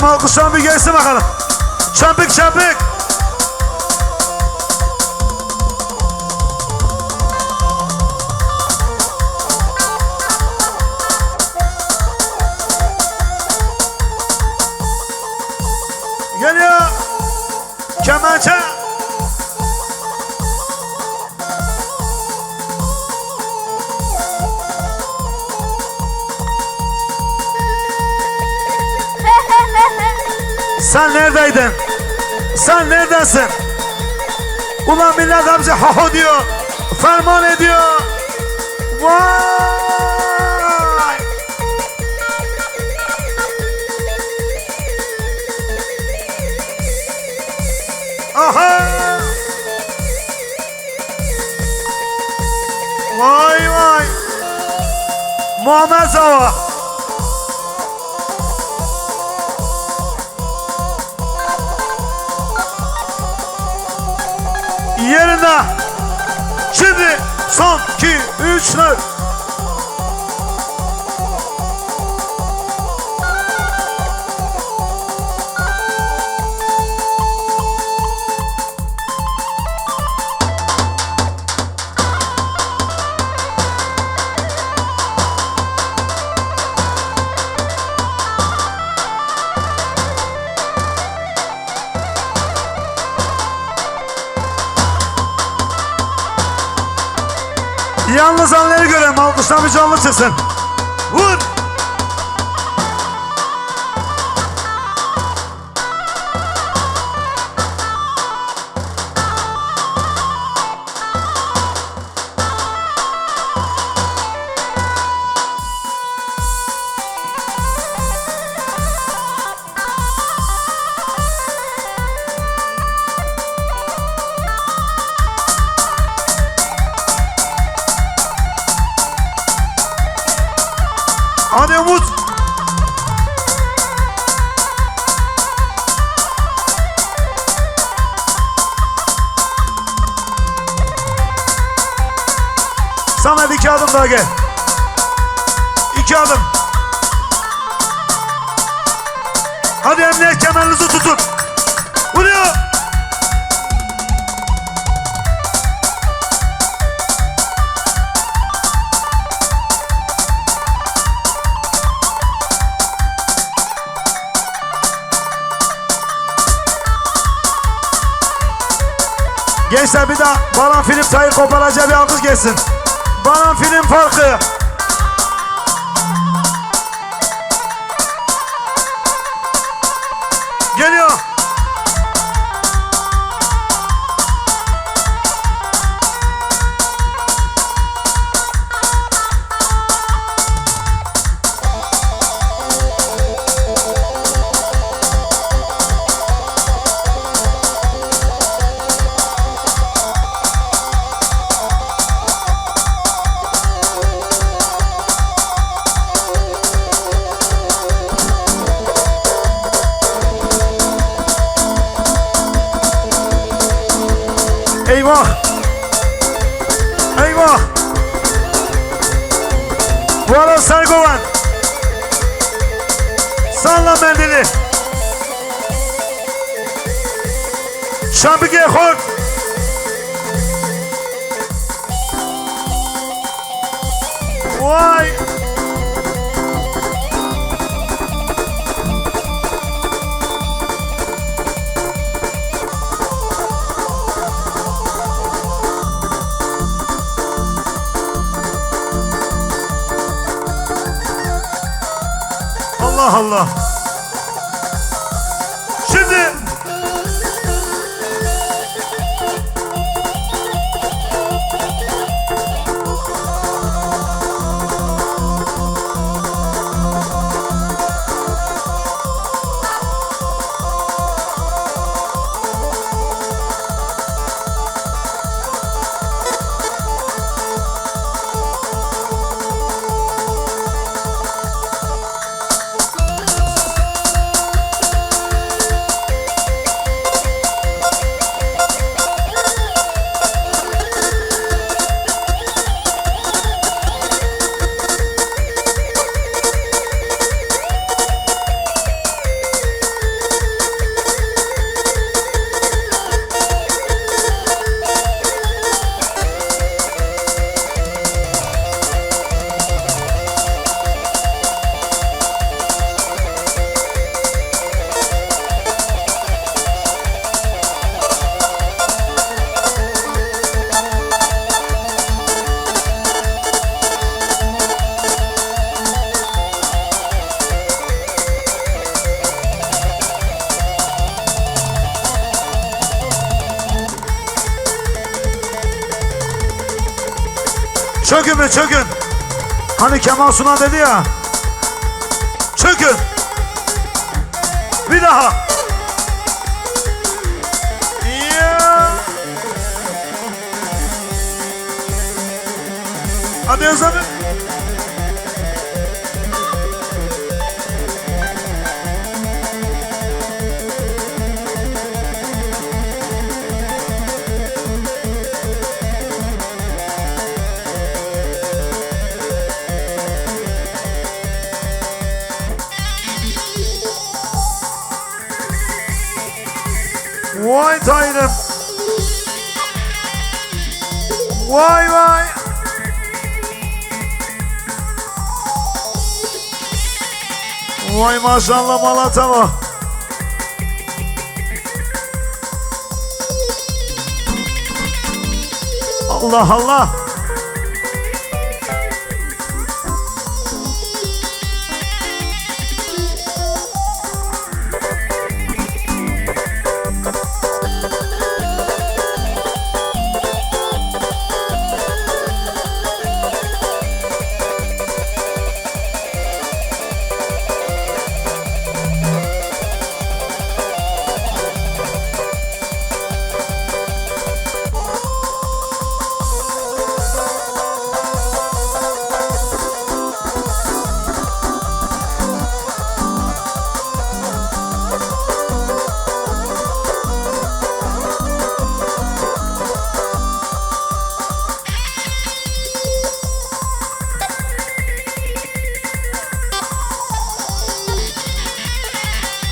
göreyim, alkışlar bir gelsin bakalım. Çampık çampık. Geliyor. Kemençe. Sen neredeydin? Sen neredesin? Ulan millet hepsi haho diyor. Ferman ediyor. Vay! Aha! Vay vay! Muhammed Zava. Yerinde. Şimdi son 2 3 4. Yalnız anları göreyim, alkıştan bir canlı çıksın. Vur! Hadi Umut. Samet 2 adım daha gel. 2 adım. Hadi emniyet kemerinizi tutun. Vuruyor. Gençler bir daha Baran Film Tahir Koparacak bir alkış gelsin. Baran Film farkı. Geliyor. Eyvah! Eyvah! Valla Sergovan! Salla mendili! Şambike Hort! Vay! Allah Allah. Şimdi Çökün be çökün. Hani Kemal Sunal dedi ya. Çökün. Bir daha. Ya. Hadi Yaz abi. Vay tayrım. Vay vay. Vay maşallah Malata mı? Allah Allah.